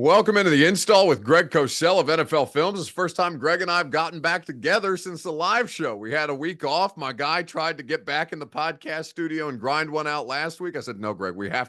Welcome into the install with Greg Cosell of NFL Films. It's the first time Greg and I have gotten back together since the live show. We had a week off. My guy tried to get back in the podcast studio and grind one out last week. I said, "No, Greg, we have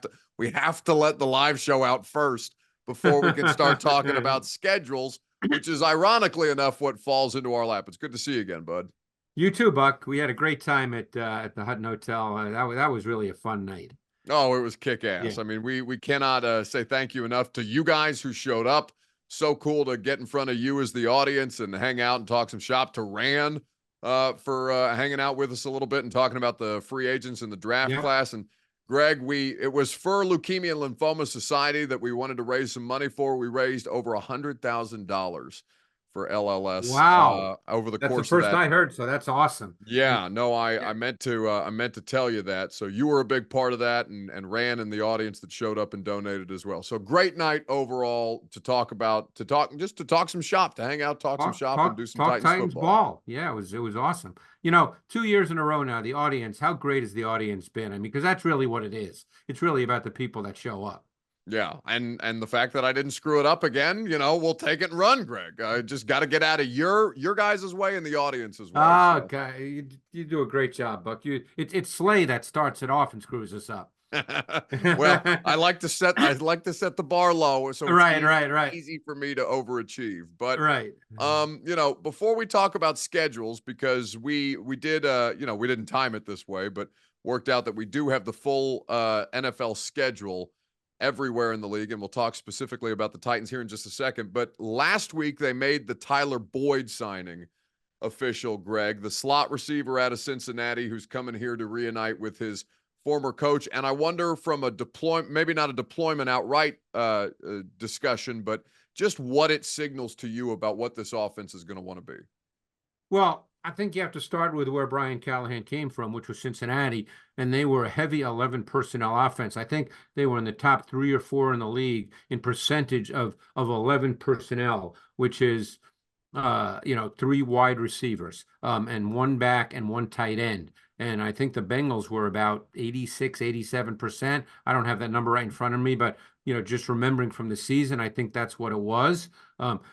to let the live show out first before we can start talking about schedules," which is ironically enough what falls into our lap. It's good to see you again, bud. You too, Buck. We had a great time at the Hutton Hotel. That was really a fun night. Oh, it was kick-ass. Yeah. I mean, we cannot say thank you enough to you guys who showed up. So cool to get in front of you as the audience and hang out and talk some shop. To Rand for hanging out with us a little bit and talking about the free agents in the draft class. And Greg, it was for Leukemia and Lymphoma Society that we wanted to raise some money for. We raised over $100,000 for LLS. Wow. Over the That's course the of first that. I heard, so that's awesome. Yeah, no, I meant to tell you that. So you were a big part of that, and ran in the audience that showed up and donated as well. So great night overall to talk some shop, to hang out, talk some shop, and do some Titans football. Ball. Yeah, it was awesome. 2 years in a row now, the audience, how great has the audience been? I mean, because that's really what it is. It's really about the people that show up. Yeah, and the fact that I didn't screw it up again, we'll take it and run, Greg. I just got to get out of your guys' way and the audience as well. Oh, so. Okay, you do a great job, Buck. It's Slay that starts it off and screws us up. Well, I like to set the bar low, so it's right. Easy for me to overachieve. But right, before we talk about schedules, because we did we didn't time it this way, but worked out that we do have the full NFL schedule everywhere in the league, and we'll talk specifically about the Titans here in just a second. But last week they made the Tyler Boyd signing official, Greg, the slot receiver out of Cincinnati, who's coming here to reunite with his former coach. And I wonder, from a deployment, maybe not a deployment outright discussion, but just what it signals to you about what this offense is going to want to be. Well, I think you have to start with where Brian Callahan came from, which was Cincinnati, and they were a heavy 11 personnel offense. I think they were in the top 3 or 4 in the league in percentage of 11 personnel, which is 3 wide receivers, and 1 back and 1 tight end. And I think the Bengals were about 86, 87%. I don't have that number right in front of me, but just remembering from the season, I think that's what it was.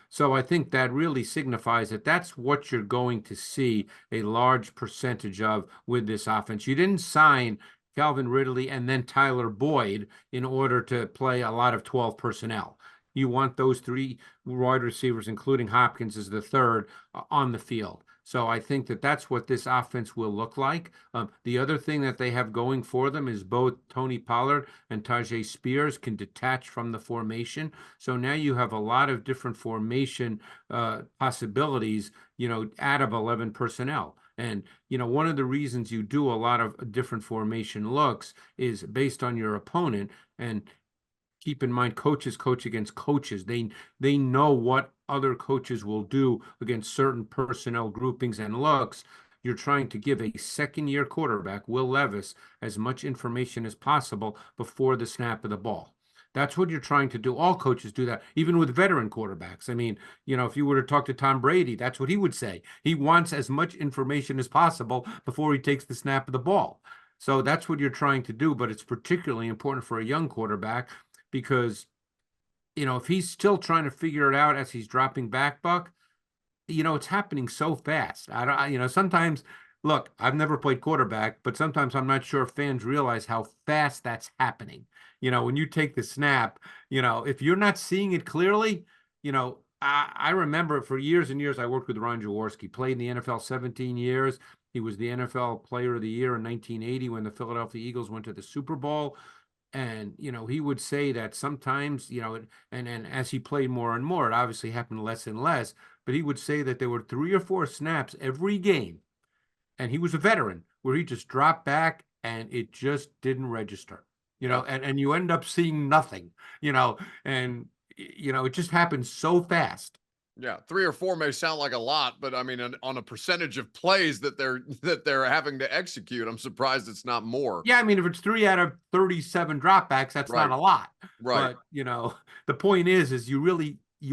So I think that really signifies that that's what you're going to see a large percentage of with this offense. You didn't sign Calvin Ridley and then Tyler Boyd in order to play a lot of 12 personnel. You want those 3 wide receivers, including Hopkins as the third, on the field. So I think that that's what this offense will look like. The other thing that they have going for them is both Tony Pollard and Tajay Spears can detach from the formation. So now you have a lot of different formation possibilities, out of 11 personnel. And, one of the reasons you do a lot of different formation looks is based on your opponent. And keep in mind, coaches coach against coaches. They know what other coaches will do against certain personnel groupings and looks. You're trying to give a second-year quarterback, Will Levis, as much information as possible before the snap of the ball. That's what you're trying to do. All coaches do that, even with veteran quarterbacks. I mean, if you were to talk to Tom Brady, that's what he would say. He wants as much information as possible before he takes the snap of the ball. So that's what you're trying to do, but it's particularly important for a young quarterback because, if he's still trying to figure it out as he's dropping back, Buck, it's happening so fast. Sometimes, look, I've never played quarterback, but sometimes I'm not sure if fans realize how fast that's happening. When you take the snap, if you're not seeing it clearly, I remember for years and years, I worked with Ron Jaworski, played in the NFL 17 years. He was the NFL Player of the Year in 1980 when the Philadelphia Eagles went to the Super Bowl. And, he would say that sometimes, and as he played more and more, it obviously happened less and less, but he would say that there were 3 or 4 snaps every game. And he was a veteran where he just dropped back and it just didn't register, and you end up seeing nothing, and, it just happens so fast. Yeah, 3 or 4 may sound like a lot, but I mean, on a percentage of plays that they're having to execute, I'm surprised it's not more. Yeah, I mean, if it's 3 out of 37 dropbacks, that's not a lot. Right. But the point is you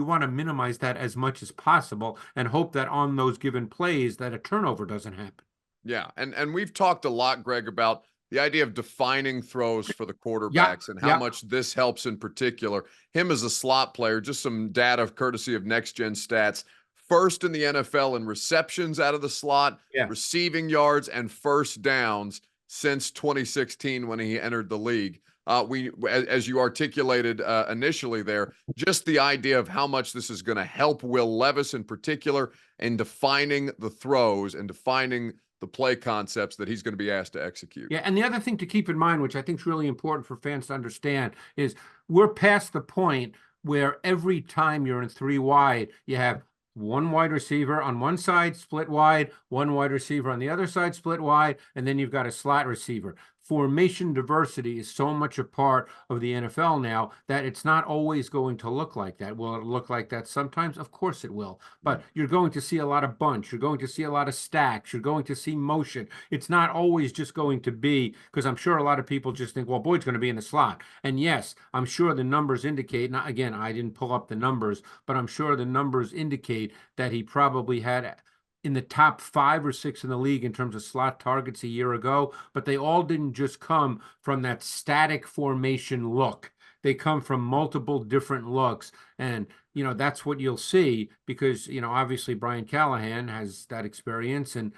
want to minimize that as much as possible and hope that on those given plays that a turnover doesn't happen. Yeah, and we've talked a lot, Greg, about the idea of defining throws for the Yeah, quarterbacks and how yeah, much this helps in particular. Him as a slot player, just some data courtesy of Next Gen Stats. First in the NFL in receptions out of the slot, yeah. receiving yards, and first downs since 2016 when he entered the league. As you articulated initially there, just the idea of how much this is going to help Will Levis in particular in defining the throws and defining the play concepts that he's going to be asked to execute. Yeah, and the other thing to keep in mind, which I think is really important for fans to understand, is we're past the point where every time you're in three wide, you have one wide receiver on one side, split wide, one wide receiver on the other side, split wide, and then you've got a slot receiver. Formation diversity is so much a part of the NFL now that it's not always going to look like that. Will it look like that sometimes? Of course it will. But you're going to see a lot of bunch. You're going to see a lot of stacks. You're going to see motion. It's not always just going to be, because I'm sure a lot of people just think, well, Boyd's going to be in the slot. And yes, I'm sure the numbers indicate, now, again, I didn't pull up the numbers, but I'm sure the numbers indicate that he probably had in the top 5 or 6 in the league in terms of slot targets a year ago, but they all didn't just come from that static formation look. They come from multiple different looks. And, that's what you'll see because, obviously Brian Callahan has that experience and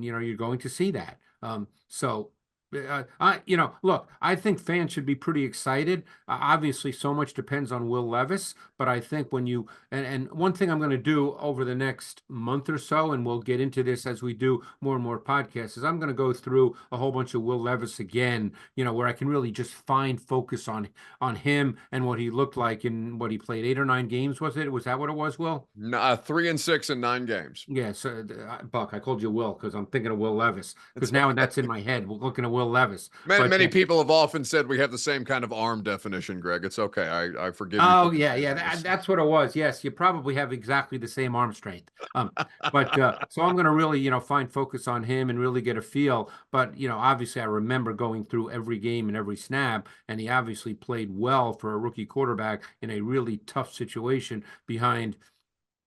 you're going to see that. Look, I think fans should be pretty excited. Obviously, so much depends on Will Levis, but I think when you and one thing I'm going to do over the next month or so, and we'll get into this as we do more and more podcasts, is I'm going to go through a whole bunch of Will Levis again. Where I can really just find focus on him and what he looked like in what he played 8 or 9 games. Was it? Was that what it was, Will? 3-6 in 9 games. Yeah, so Buck, I called you Will because I'm thinking of Will Levis because now that's in my head. We're looking at Will Levis. Many people have often said we have the same kind of arm definition, Greg. It's okay. I forgive you. Oh yeah, that's what it was. Yes, you probably have exactly the same arm strength. So I'm going to really, find focus on him and really get a feel. But obviously, I remember going through every game and every snap, and he obviously played well for a rookie quarterback in a really tough situation behind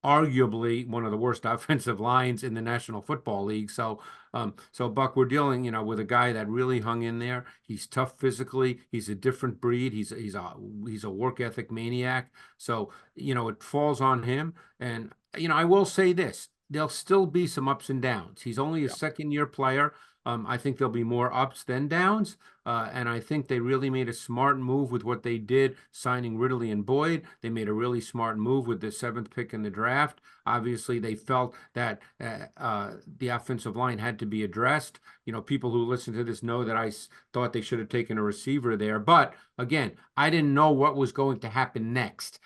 arguably one of the worst offensive lines in the National Football League. So Buck, we're dealing, with a guy that really hung in there. He's tough physically. He's a different breed. He's a work ethic maniac. So, it falls on him. And, I will say this, there'll still be some ups and downs. He's only a second-year player. I think there'll be more ups than downs. And I think they really made a smart move with what they did, signing Ridley and Boyd. They made a really smart move with the 7th pick in the draft. Obviously, they felt that the offensive line had to be addressed. People who listen to this know that I thought they should have taken a receiver there. But again, I didn't know what was going to happen next.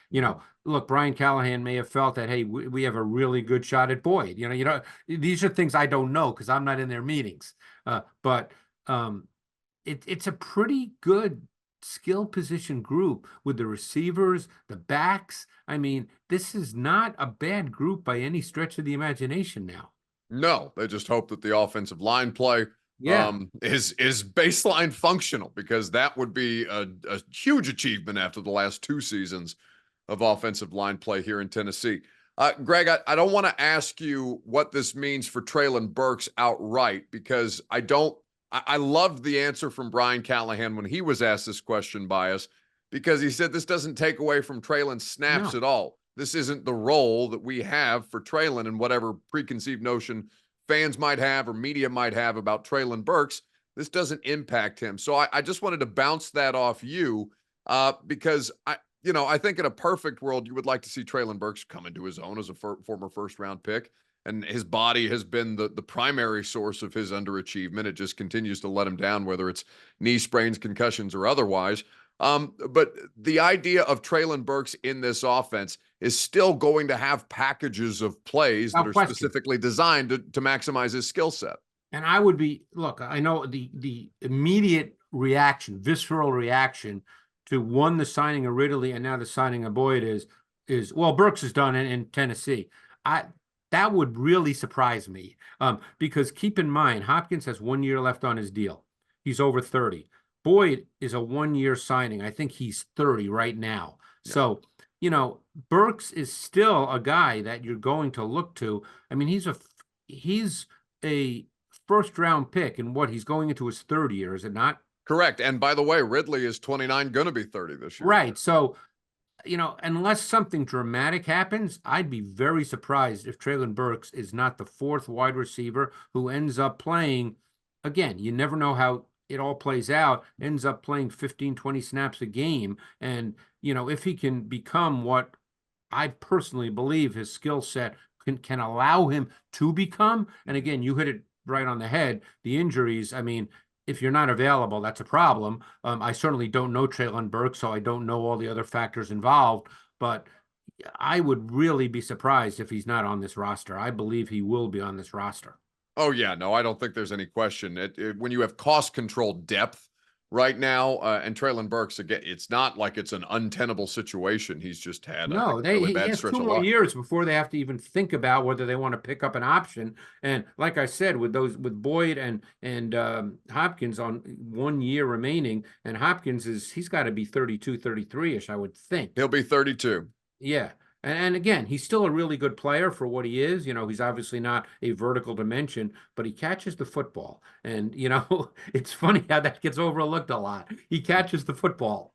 Look, Brian Callahan may have felt that, hey, we have a really good shot at Boyd. These are things I don't know because I'm not in their meetings. But it's a pretty good skill position group with the receivers, the backs. I mean, this is not a bad group by any stretch of the imagination now. No, they just hope that the offensive line play is baseline functional, because that would be a huge achievement after the last 2 seasons of offensive line play here in Tennessee. Greg, I don't want to ask you what this means for Treylon Burks outright, because I loved the answer from Brian Callahan when he was asked this question by us, because he said this doesn't take away from Treylon's snaps at all. This isn't the role that we have for Treylon, and whatever preconceived notion fans might have or media might have about Treylon Burks, this doesn't impact him. So I just wanted to bounce that off you because I think in a perfect world, you would like to see Treylon Burks come into his own as a former first-round pick. And his body has been the primary source of his underachievement. It just continues to let him down, whether it's knee sprains, concussions, or otherwise. But the idea of Treylon Burks in this offense is still going to have packages of plays that are specifically designed to maximize his skill set. And I would look, I know the immediate reaction, visceral reaction to the signing of Ridley and now the signing of Boyd is well, Burks is done in Tennessee. That would really surprise me because keep in mind, Hopkins has 1 year left on his deal. He's over 30. Boyd is a 1-year signing. I think he's 30 right now. Yeah. So, Burks is still a guy that you're going to look to. I mean, he's a first-round pick, and what, he's going into his third year, is it not? Correct. And by the way, Ridley is 29, going to be 30 this year. Right. So, unless something dramatic happens, I'd be very surprised if Treylon Burks is not the fourth wide receiver who ends up playing. Again, you never know how it all plays out, ends up playing 15, 20 snaps a game. And, if he can become what I personally believe his skill set can allow him to become. And again, you hit it right on the head. The injuries, I mean, if you're not available, that's a problem. I certainly don't know Treylon Burks, so I don't know all the other factors involved, but I would really be surprised if he's not on this roster. I believe he will be on this roster. Oh, yeah. No, I don't think there's any question. When you have cost control depth right now, and Treylon Burks, again, it's not like it's an untenable situation. He's just had No, a really he bad has stretch 2 of more luck. years before they have to even think about whether they want to pick up an option. And like I said, with Boyd and Hopkins on 1 year remaining, and Hopkins he's got to be 32, 33-ish, I would think. He'll be 32. Yeah. And again, he's still a really good player for what he is. He's obviously not a vertical dimension, but he catches the football. And, it's funny how that gets overlooked a lot. He catches the football.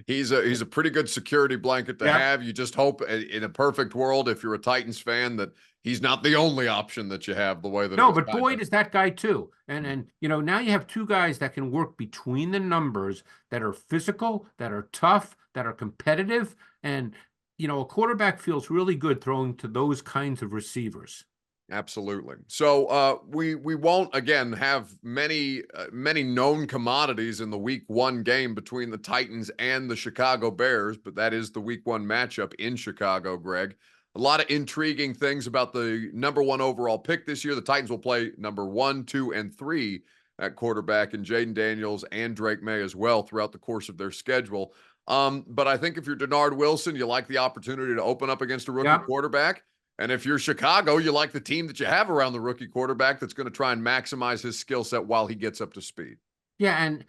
He's a pretty good security blanket to have. You just hope in a perfect world, if you're a Titans fan, that he's not the only option that you have the way that. No, but Boyd is that guy too. And now you have 2 guys that can work between the numbers, that are physical, that are tough, that are competitive. And, a quarterback feels really good throwing to those kinds of receivers. Absolutely. So we won't again have many known commodities in the week 1 game between the Titans and the Chicago Bears, but that is the week 1 matchup in Chicago, Greg. A lot of intriguing things about the number 1 overall pick this year. The Titans will play number 1, 2, and 3 at quarterback, and Jaden Daniels and Drake May as well throughout the course of their schedule. But I think if you're Denard Wilson, you like the opportunity to open up against a rookie quarterback. And if you're Chicago, you like the team that you have around the rookie quarterback that's going to try and maximize his skill set while he gets up to speed. Yeah, and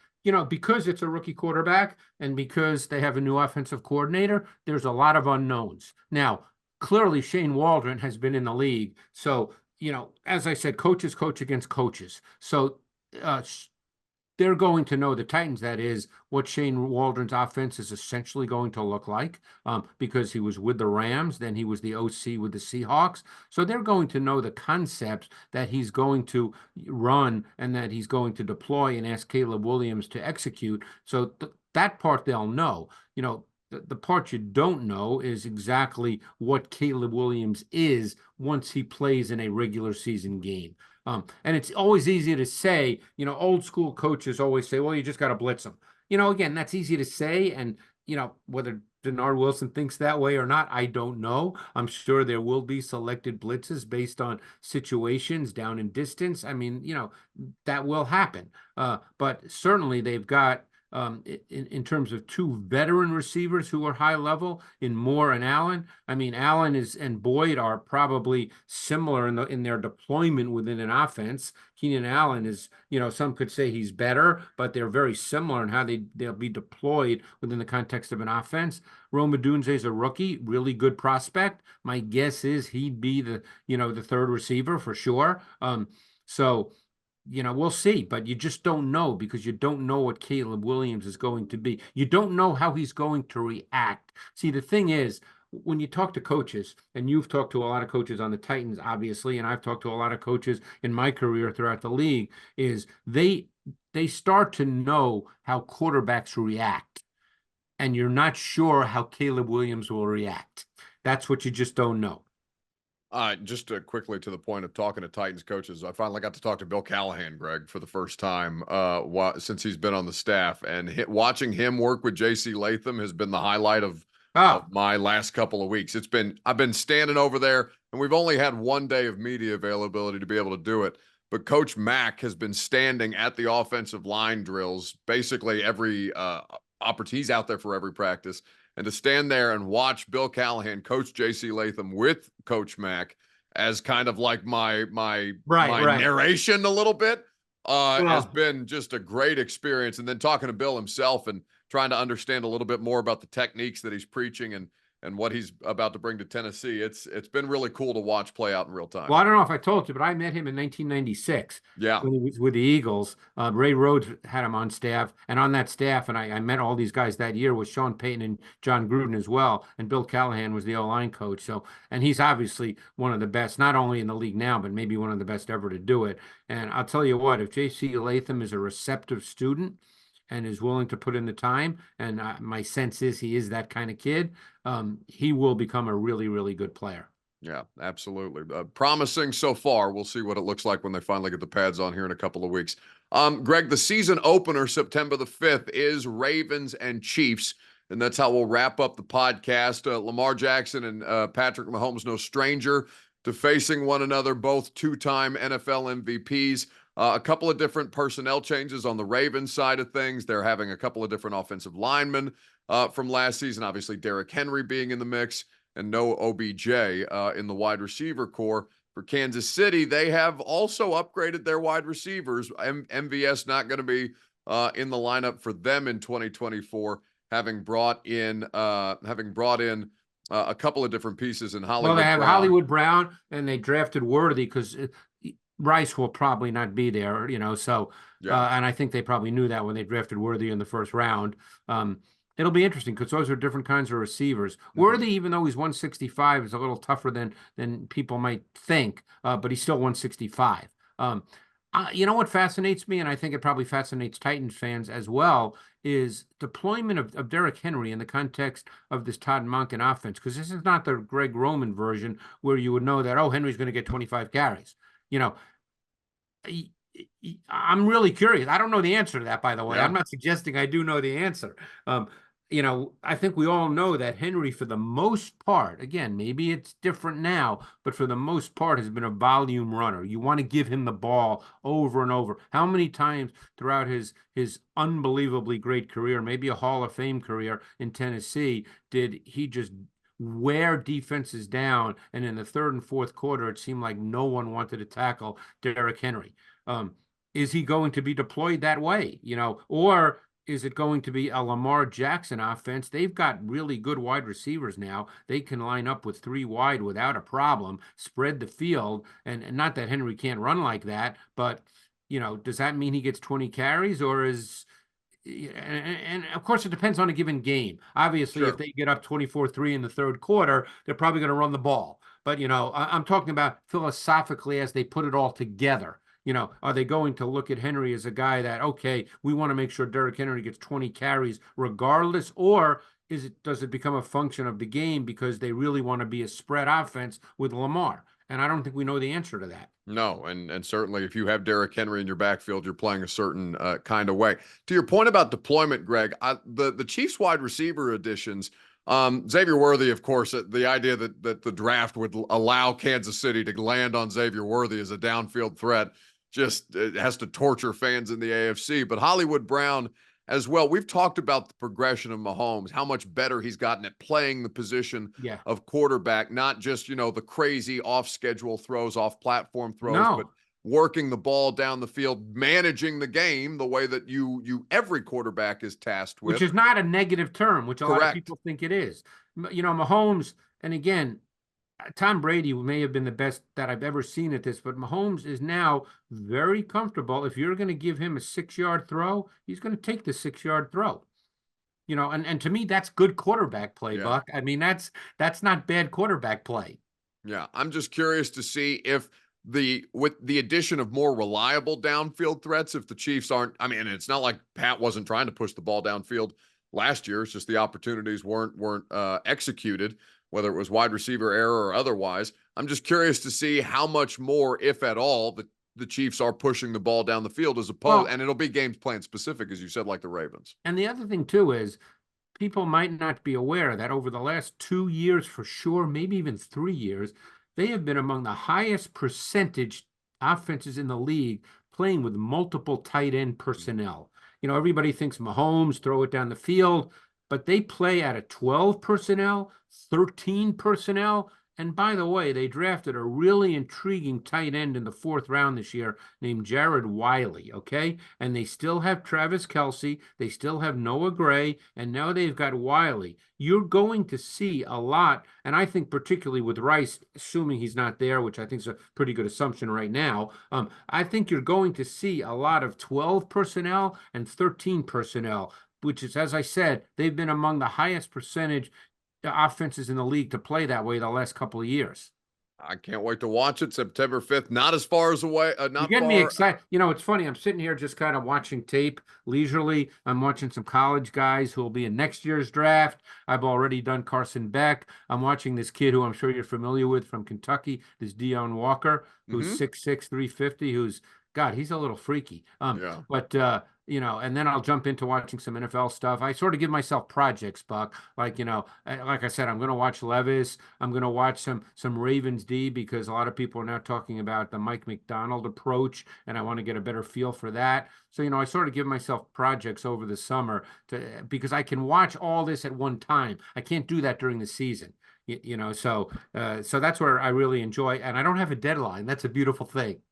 because it's a rookie quarterback and because they have a new offensive coordinator, there's a lot of unknowns. Now, clearly Shane Waldron has been in the league. So, as I said, coaches coach against coaches. So they're going to know, the Titans, that is, what Shane Waldron's offense is essentially going to look like, because he was with the Rams, then he was the OC with the Seahawks. So they're going to know the concepts that he's going to run and that he's going to deploy and ask Caleb Williams to execute. So that part they'll know. The part you don't know is exactly what Caleb Williams is once he plays in a regular season game. And it's always easy to say, old school coaches always say, well, you just got to blitz them. Again, that's easy to say. And, whether Denard Wilson thinks that way or not, I don't know. I'm sure there will be selected blitzes based on situations down in distance. I mean, that will happen. But certainly they've got, in terms of 2 veteran receivers who are high level in Moore and Allen. I mean, Allen and Boyd are probably similar in their deployment within an offense. Keenan Allen is, some could say he's better, but they're very similar in how they'll be deployed within the context of an offense. Rome Odunze is a rookie, really good prospect. My guess is he'd be the 3rd receiver for sure. So we'll see, but you just don't know, because you don't know what Caleb Williams is going to be. You don't know how he's going to react. See, the thing is, when you talk to coaches, and you've talked to a lot of coaches on the Titans, obviously, and I've talked to a lot of coaches in my career throughout the league, is they start to know how quarterbacks react, and you're not sure how Caleb Williams will react. That's what you just don't know. Just quickly to the point of talking to Titans coaches, I finally got to talk to Bill Callahan, Greg, for the first time since he's been on the staff, and watching him work with J.C. Latham has been the highlight of my last couple of weeks. I've been standing over there, and we've only had 1 day of media availability to be able to do it. But Coach Mack has been standing at the offensive line drills basically every opportunity. He's out there for every practice. And to stand there and watch Bill Callahan coach J.C. Latham with Coach Mack as kind of like my narration a little bit has been just a great experience. And then talking to Bill himself and trying to understand a little bit more about the techniques that he's preaching. And and what he's about to bring to Tennessee. It's been really cool to watch play out in real time. Well, I don't know if I told you, but I met him in 1996 Yeah. when he was with the Eagles. Ray Rhodes had him on staff, and on that staff, and I met all these guys that year with Sean Payton and John Gruden as well, and Bill Callahan was the O-line coach. So, and he's obviously one of the best, not only in the league now, but maybe one of the best ever to do it. And I'll tell you what, if J.C. Latham is a receptive student and is willing to put in the time, and my sense is he is that kind of kid, he will become a really, really good player. Yeah, absolutely. Promising so far. We'll see what it looks like when they finally get the pads on here in a couple of weeks. Greg, the season opener, September the 5th, is Ravens and Chiefs, and that's how we'll wrap up the podcast. Lamar Jackson and Patrick Mahomes, no stranger to facing one another, both two-time NFL MVPs. A couple of different personnel changes on the Ravens side of things. They're having a couple of different offensive linemen from last season, obviously Derrick Henry being in the mix, and no OBJ in the wide receiver core. For Kansas City, they have also upgraded their wide receivers. MVS not going to be in the lineup for them in 2024, having brought in a couple of different pieces in Hollywood. Well, they have Brown. Hollywood Brown, and they drafted Worthy because Rice will probably not be there, so, Yeah. And I think they probably knew that when they drafted Worthy in the first round. It'll be interesting because those are different kinds of receivers. Worthy, even though he's 165, is a little tougher than people might think, but he's still 165. You know what fascinates me, and I think it probably fascinates Titans fans as well, is deployment of Derrick Henry in the context of this Todd Monken offense, because this is not the Greg Roman version where you would know that, oh, Henry's going to get 25 carries. I'm really curious. I don't know the answer to that, by the way. Yeah. I'm not suggesting I do know the answer. I think we all know that Henry, for the most part, again, maybe it's different now, but for the most part has been a volume runner. You want to give him the ball over and over. How many times throughout his unbelievably great career, maybe a Hall of Fame career in Tennessee, did he just wear defenses down, and in the third and fourth quarter, it seemed like no one wanted to tackle Derrick Henry? Is he going to be deployed that way, or is it going to be a Lamar Jackson offense? They've got really good wide receivers now. They can line up with three wide without a problem, spread the field, and not that Henry can't run like that, but, does that mean he gets 20 carries, or is... And of course, it depends on a given game. Obviously, Sure. If they get up 24-3 in the third quarter, they're probably going to run the ball. But, I'm talking about philosophically as they put it all together. Are they going to look at Henry as a guy that, okay, we want to make sure Derrick Henry gets 20 carries regardless, or does it become a function of the game because they really want to be a spread offense with Lamar? And I don't think we know the answer to that. No, and certainly if you have Derrick Henry in your backfield, you're playing a certain kind of way. To your point about deployment, Greg, the Chiefs wide receiver additions, Xavier Worthy, of course, the idea that the draft would allow Kansas City to land on Xavier Worthy as a downfield threat just it has to torture fans in the AFC. But Hollywood Brown as well. We've talked about the progression of Mahomes, how much better he's gotten at playing the position of quarterback, not just, the crazy off-schedule throws, off-platform throws, but working the ball down the field, managing the game the way that every quarterback is tasked with. Which is not a negative term, which a lot of people think it is. Mahomes, and again, Tom Brady may have been the best that I've ever seen at this, but Mahomes is now very comfortable. If you're going to give him a 6-yard throw, he's going to take the 6-yard throw. And to me, that's good quarterback play, Buck. I mean, that's not bad quarterback play. Yeah, I'm just curious to see if with the addition of more reliable downfield threats, if the Chiefs aren't, it's not like Pat wasn't trying to push the ball downfield last year. It's just the opportunities weren't executed, whether it was wide receiver error or otherwise. I'm just curious to see how much more, if at all, the Chiefs are pushing the ball down the field as opposed, and it'll be games plan specific, as you said, like the Ravens. And the other thing too is people might not be aware that over the last 2 years, for sure, maybe even 3 years, they have been among the highest percentage offenses in the league playing with multiple tight end personnel. Everybody thinks Mahomes, throw it down the field, but they play at a 12 personnel, 13 personnel, And by the way, they drafted a really intriguing tight end in the 4th round this year named Jared Wiley, okay? And they still have Travis Kelce, they still have Noah Gray, and now they've got Wiley. You're going to see a lot, and I think particularly with Rice, assuming he's not there, which I think is a pretty good assumption right now, I think you're going to see a lot of 12 personnel and 13 personnel, which is, as I said, they've been among the highest percentage offenses in the league to play that way the last couple of years. I can't wait to watch it. September 5th, not as far as away, You're not getting me far. excited. You know, it's funny. I'm sitting here just kind of watching tape leisurely. I'm watching some college guys who will be in next year's draft. I've already done Carson Beck. I'm watching this kid who I'm sure you're familiar with from Kentucky, this Deion Walker, who's Mhm. 6'6", 350, who's, God, he's a little freaky. Yeah. But you know, and then I'll jump into watching some NFL stuff. I sort of give myself projects, Buck. Like, you know, like I said, I'm going to watch Levis. I'm going to watch some Ravens D, because a lot of people are now talking about the Mike McDonald approach, and I want to get a better feel for that. So, you know, I sort of give myself projects over the summer because I can watch all this at one time. I can't do that during the season. You know, so that's where I really enjoy, and I don't have a deadline. That's a beautiful thing.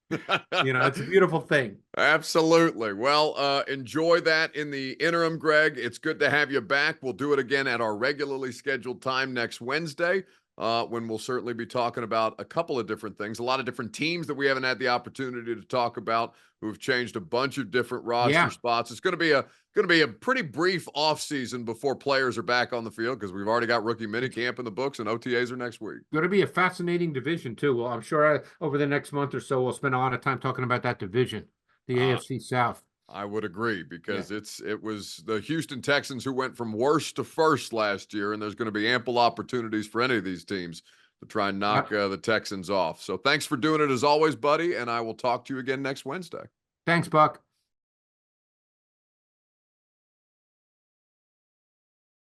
You know, it's a beautiful thing. Absolutely. Well, enjoy that in the interim, Greg. It's good to have you back. We'll do it again at our regularly scheduled time next Wednesday, when we'll certainly be talking about a couple of different things, a lot of different teams that we haven't had the opportunity to talk about, who've changed a bunch of different roster Yeah. spots. It's going to be a pretty brief off season before players are back on the field, because we've already got rookie minicamp in the books and OTAs are next week. Going to be a fascinating division too. Well, I'm sure over the next month or so, we'll spend a lot of time talking about that division, the Uh, AFC South. I would agree, Yeah. because it was the Houston Texans who went from worst to first last year, and there's going to be ample opportunities for any of these teams to try and knock Yep. the Texans off. So thanks for doing it as always, buddy, and I will talk to you again next Wednesday. Thanks, Buck.